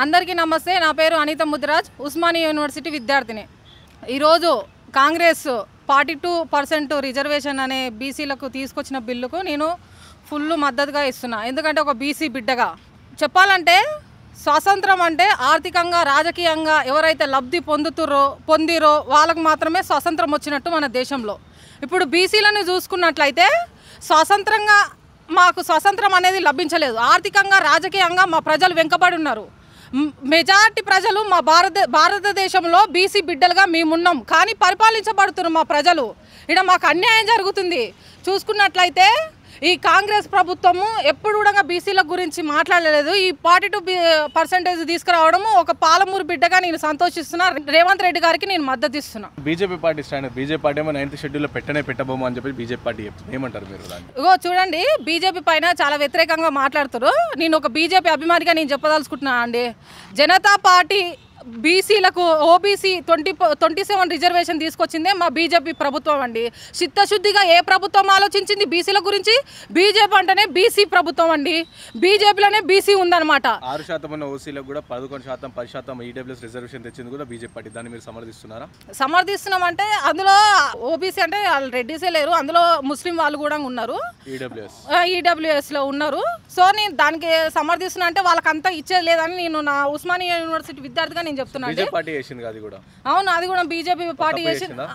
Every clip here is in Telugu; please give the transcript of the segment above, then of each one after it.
అందరికీ నమస్తే. నా పేరు అనిత ముద్రాజ్, ఉస్మానియా యూనివర్సిటీ విద్యార్థిని. ఈరోజు కాంగ్రెస్ 42% రిజర్వేషన్ అనే బీసీలకు తీసుకొచ్చిన బిల్లుకు నేను ఫుల్ మద్దతుగా ఇస్తున్నా. ఎందుకంటే ఒక బీసీ బిడ్డగా చెప్పాలంటే స్వాతంత్రం అంటే ఆర్థికంగా రాజకీయంగా ఎవరైతే లబ్ధి పొందిరో వాళ్ళకు మాత్రమే స్వాతంత్రం వచ్చినట్టు మన దేశంలో. ఇప్పుడు బీసీలను చూసుకున్నట్లయితే స్వాతంత్రంగా మాకు స్వాతంత్రం అనేది లభించలేదు. ఆర్థికంగా రాజకీయంగా మా ప్రజలు వెనుకబడి ఉన్నారు. మెజారిటీ ప్రజలు మా భారతదేశంలో బీసీ బిడ్డలుగా మేమున్నాం, కానీ పరిపాలించబడుతున్నారు మా ప్రజలు. ఇక్కడ మాకు అన్యాయం జరుగుతుంది. చూసుకున్నట్లయితే ఈ కాంగ్రెస్ ప్రభుత్వము ఎప్పుడు కూడా బీసీల గురించి మాట్లాడలేదు. ఈ 42% తీసుకురావడము ఒక పాలమూరు బిడ్డగా నేను సంతోషిస్తున్నా. రేవంత్ రెడ్డి గారికి నేను మద్దతు ఇస్తున్నా. BJP party stand, BJP party ఏమో 9th షెడ్యూల్లో పెట్టబోమో అని చెప్పి బీజేపీ పార్టీ ఏమంటారు మీరు? ఇగో చూడండి, బీజేపీ పైన చాలా వ్యతిరేకంగా మాట్లాడుతారు. నేను ఒక బీజేపీ అభిమానిగా నేను చెప్పదలుచుకుంటున్నా అండి. జనతా పార్టీ బీసీలకు ఓబీసీ 27 రిజర్వేషన్ తీసుకొచ్చిందే మా బీజేపీ ప్రభుత్వం అండి. చిత్తశుద్ధిగా ఏ ప్రభుత్వం ఆలోచించింది బీసీల గురించి? బీజేపీ అంటేనే బీసీ ప్రభుత్వం అండి. బీజేపీలోనే బీసీ ఉందన్నమాట. 6% ఉన్న ఓసీలకు కూడా 11%, 10% ఈడబ్ల్యూఎస్ రిజర్వేషన్ తెచ్చింది కూడా బీజేపీ పార్టీ. దాన్ని మీరు సమర్థిస్తున్నారా? సమర్థిస్తున్నామంటే అందులో ఓబీసీ అంటే వాళ్ళు రెడ్డిసే లేరు, అందులో ముస్లిం వాళ్ళు కూడా ఉన్నారు, ఈడబ్ల్యూఎస్లో ఉన్నారు. సో నేను దానికి సమర్థిస్తున్నా. అంటే వాళ్ళకంతా ఇచ్చేది లేదని నేను నా ఉస్మానియా యూనివర్సిటీ విద్యార్థిగా చెప్తున్నాను. అవును, అది కూడా బీజేపీ పార్టీ చేసింది.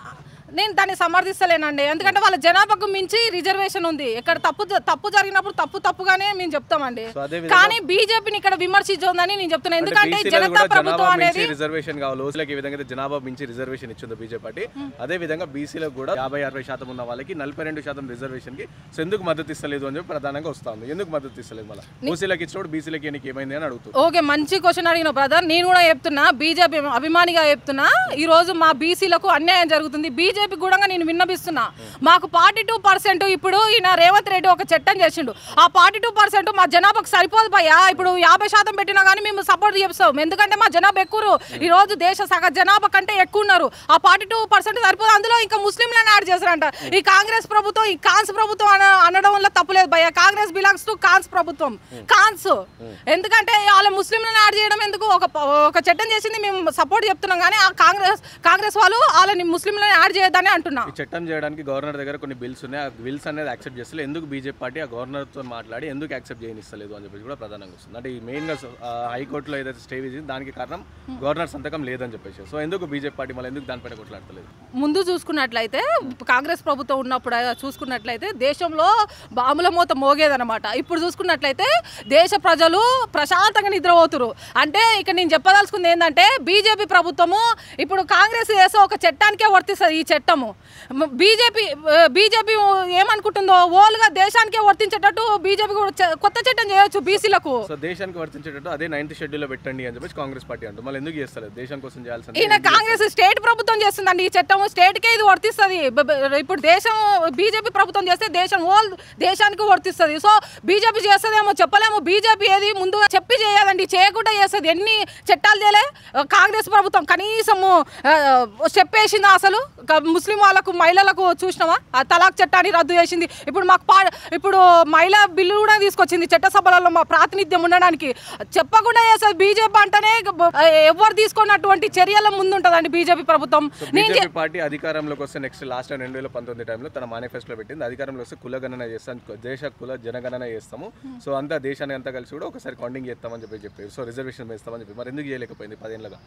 నేను దాన్ని సమర్థిస్తలేనండి. ఎందుకంటే వాళ్ళ జనాభాకు మించి రిజర్వేషన్ ఉంది. ఇక్కడ తప్పు జరిగినప్పుడు తప్పుగానే మేము చెప్తామండి. కానీ బీజేపీని ఇక్కడ విమర్శించొద్దని నేను చెప్తున్నాను. ఎందుకంటే జనతా ప్రభుత్వం అనేది రిజర్వేషన్ కావాలి. ఓసీలకు ఏ విధంగా జనాభా మించి రిజర్వేషన్ ఇచ్చింది బీజేపీ పార్టీ, అదే విధంగా బీసీలకు కూడా 50-60% ఉన్న వాళ్ళకి 42% రిజర్వేషన్ కి ఎందుకు మద్దతు ఇస్తలేదు అని చెప్పి ప్రధానంగా వస్తుంది. ఎందుకు మద్దతు ఇస్తలేదు? మళ్ళీ ఓసీలకు ఇచ్చినప్పుడు బీసీలకు ఏమైంది అని అడుగుతుంది. ఓకే, మంచి క్వశ్చన్ అడిగిన బ్రదర్. నేను కూడా చెప్తున్నా, బీజేపీ అభిమానిగా చెప్తున్నా, ఈ రోజు మా బీసీలకు అన్యాయం జరుగుతుంది. బీజేపీ కూడా నేను విన్నపిస్తున్నా. మాకు 42% ఇప్పుడు ఈయన రేవంత్ రెడ్డి ఒక చట్టం చేసిండు. ఆ 42% మా జనాభాకు సరిపోదు భయ్యా. ఇప్పుడు 50% పెట్టినా కానీ మేము సపోర్ట్ చేస్తాం. ఎందుకంటే మా జనాభా ఎక్కువ. ఈ రోజు దేశ సగ జనాభా కంటే ఎక్కువ ఉన్నారు. ఆ 42% సరిపోదు. అందులో ఇంకా ముస్లింలను యాడ్ చేస్తారంట. ఈ కాంగ్రెస్ ప్రభుత్వం ఈ కాన్స్ ప్రభుత్వం అనడం వల్ల తప్పులేదు భయ్యా. కాంగ్రెస్ బిలాంగ్స్ టు కాన్స్ ప్రభుత్వం. కాన్స్ ఎందుకంటే వాళ్ళ ముస్లింలను యాడ్ చేయడం ఎందుకు? ఒక చట్టం చేసింది మేము సపోర్ట్ చెప్తున్నాం, కానీ ఆ కాంగ్రెస్ వాళ్ళు వాళ్ళని ముస్లింలను యాడ్ చేయొద్దని అంటున్నారు. ఈ చట్టం చేయడానికి గవర్నర్ దగ్గర కొన్ని బిల్స్ ఉన్నాయి. ఆ బిల్స్ అనేది యాక్సెప్ట్ చేస్తలేదు. ఎందుకు బీజేపీ పార్టీ ఆ గవర్నర్ తో మాట్లాడి ఎందుకు యాక్సెప్ట్ చేయనిస్తలేదు అని చెప్పేసి కూడా ప్రధానంగా వస్తుంది. అంటే ఈ మెయిన్ గా హైకోర్టులో ఏదైతే స్టే విధింది దానికి కారణం గవర్నర్ సంతకం లేదని చెప్పేసి. సో ఎందుకు బీజేపీ పార్టీ మళ్ళీ ఎందుకు దానిపైన కొట్లాడతలేదు? ముందు చూసుకున్నట్లయితే కాంగ్రెస్ ప్రభుత్వం ఉన్నప్పుడు చూసుకున్నట్లయితే దేశంలో బాంబుల మోత మోగేదన్నమాట. ఇప్పుడు చూసుకున్నట్లయితే దేశ ప్రజలు ప్రశాంతంగా నిద్రపోతురు. అంటే ఇక నేను చెప్పదలుచుకుంది ఏంటంటే బీజేపీ ప్రభుత్వము ఇప్పుడు కాంగ్రెస్ చేసే ఒక చట్టానికే వర్తిస్తుంది. ఈ చట్టము బీజేపీ ఏమనుకుంటుందో ఓల్గా దేశానికే వర్తించేటట్టు బీజేపీ కొత్త చట్టం చేయొచ్చు బీసీలకు. సో దేశానికి వర్తించేటట్టు అదే 9th షెడ్యూల్లో పెట్టండి అని చెప్పేసి కాంగ్రెస్ పార్టీ అంటుంది. మళ్ళీ ఎందుకు చేస్తలేదు? దేశం కోసం చేయాల్సింది. ఈయన కాంగ్రెస్ స్టేట్ ప్రభుత్వం చేస్తుందండి. ఈ చట్టం స్టేట్కే ఇది వర్తిస్తుంది. ఇప్పుడు దేశం బీజేపీ ప్రభుత్వం చేస్తే దేశానికి వర్తిస్తుంది. సో బీజేపీ చేస్తుందేమో చెప్పలేము. బీజేపీ ఏది ముందుగా చెప్పి చేయదండి, చేయకుండా చేస్తుంది. ఎన్ని చట్టాలు చేయలే కాంగ్రెస్ ప్రభుత్వం. కనీసము చెప్పేసిందా? అసలు ముస్లిం వాళ్ళకు మహిళలకు చూసినావా? ఆ తలాక్ చట్టాన్ని రద్దు చేసింది. ఇప్పుడు మహిళా బిల్లు కూడా తీసుకొచ్చింది చట్టసభలలో మా ప్రాతినిధ్యం ఉండడానికి. చెప్పకుండా చేస్తుంది బీజేపీ. అంటేనే ఎవరు తీసుకున్నటువంటి చర్యల ముందుంటదండి బీజేపీ ప్రభుత్వం. బీజేపీ పార్టీ అధికారంలోకి వస్తే నెక్స్ట్ లాస్ట్ 2019 టైంలో తన మేనిఫెస్టోలో పెట్టింది, అధికారంలో వస్తే కులగణన చేస్తాం, దేశ కుల జనగణన చేస్తాము. సో అంతా దేశాన్ని అంతా కలిసి కూడా ఒకసారి కౌంటింగ్ చేస్తామని చెప్పారు. సో రిజర్వేషన్ వేస్తామని చెప్పి మరి ఎందుకు చేయలేకపోయింది 10 ఏళ్ళగా?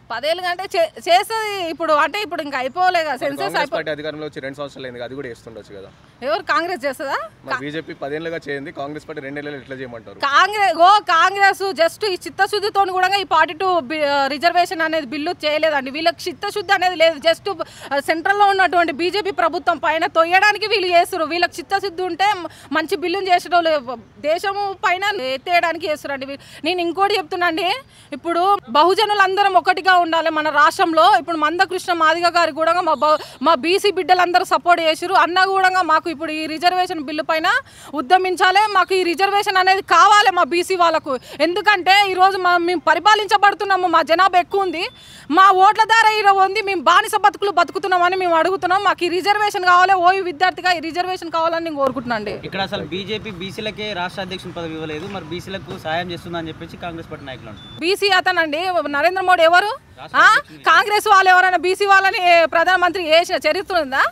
10 ఏళ్ళు అంటే చేస్తుంది ఇప్పుడు. అంటే ఇప్పుడు ఇంకా అయిపోలేదు కదా సెన్సస్. పార్టీ అధికారంలో వచ్చి 2 సంవత్సరాలు అయింది, అది కూడా చేస్తుండొచ్చు కదా. ఎవరు కాంగ్రెస్ చేస్తుందా? బీజేపీ 10 ఏళ్ళుగా చేయండి, కాంగ్రెస్ పార్టీ 2 ఏళ్ళు ఎట్లా చేయమంటారు? కాంగ్రెస్ జస్ట్ ఈ చిత్తశుద్ధితో కూడా ఈ 42 రిజర్వేషన్ అనేది బిల్లు చేయలేదండి. వీళ్ళకి చిత్తశుద్ధి అనేది లేదు. జస్ట్ సెంట్రల్లో ఉన్నటువంటి బీజేపీ ప్రభుత్వం పైన తొయ్యడానికి వీళ్ళు చేస్తారు. వీళ్ళకి చిత్తశుద్ధి ఉంటే మంచి బిల్లును చేసడం దేశము పైన ఎత్తేయడానికి చేస్తారండి. నేను ఇంకోటి చెప్తున్నాండి, ఇప్పుడు బహుజనులందరం ఒకటిగా ఉండాలి మన రాష్ట్రంలో. ఇప్పుడు మందకృష్ణ మాదిగ గారి కూడా మా బీసీ బిడ్డలందరూ సపోర్ట్ చేసారు. అన్న కూడా మాకు ఇప్పుడు ఈ రిజర్వేషన్ బిల్లు పైన ఉద్యమించాలి. మాకు ఈ రిజర్వేషన్ అనేది కావాలి మా బీసీ వాళ్ళకు. ఎందుకంటే ఈరోజు మేము పరిపాలించబడుతున్నాము, మా జనాభా ఎక్కువ ఉంది, మా ఓట్ల ద్వారా ఈరోజు ఉంది, మేము బానిస బతుకులు బతుకుతున్నామని మేము అడుగుతున్నాం. మాకు ఈ రిజర్వేషన్ కావాలి, ఓయూ విద్యార్థిగా ఈ రిజర్వేషన్ కావాలని నేను కోరుకుంటున్నాను అండి. ఇక్కడ అసలు బీజేపీ బీసీలకే రాష్ట్ర అధ్యక్షుని పదవి ఇవ్వలేదు, మరి బీసీలకు సాయం చేస్తుందని చెప్పేసి కాంగ్రెస్ పార్టీ నాయకులు అంటారు. బీసీ అతనండి నరేంద్ర మోడీ ఎవరు? కాంగ్రెస్ వాళ్ళు ఎవరైనా బీసీ వాళ్ళని ప్రధానమంత్రి చేసిన చరిత్ర ఉందా?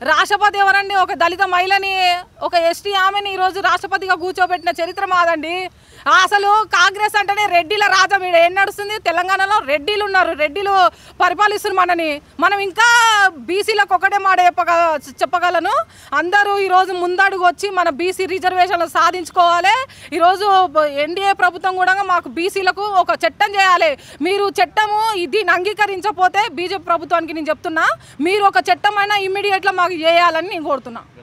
రాష్ట్రపతి ఎవరండి? ఒక దళిత మహిళని, ఒక ఎస్టీ ఆమెని ఈరోజు రాష్ట్రపతిగా కూర్చోబెట్టిన చరిత్ర మాదండి. అసలు కాంగ్రెస్ అంటేనే రెడ్డిల రాజ్యం. ఈడ ఏం నడుస్తుంది? తెలంగాణలో రెడ్డిలు ఉన్నారు, రెడ్డిలు పరిపాలిస్తున్నారు మనని. మనం ఇంకా బీసీలకు ఒకటే మాట చెప్పగలను, అందరూ ఈరోజు ముందడుగు వచ్చి మన బీసీ రిజర్వేషన్లు సాధించుకోవాలి. ఈరోజు ఎన్డీఏ ప్రభుత్వం కూడా మాకు బీసీలకు ఒక చట్టం చేయాలి. మీరు చట్టము దీన్ని అంగీకరించకపోతే బీజేపీ ప్రభుత్వానికి నేను చెప్తున్నా, మీరు ఒక చట్టం అయినా ఇమ్మీడియట్గా మాకు చేయాలని నేను కోరుతున్నా.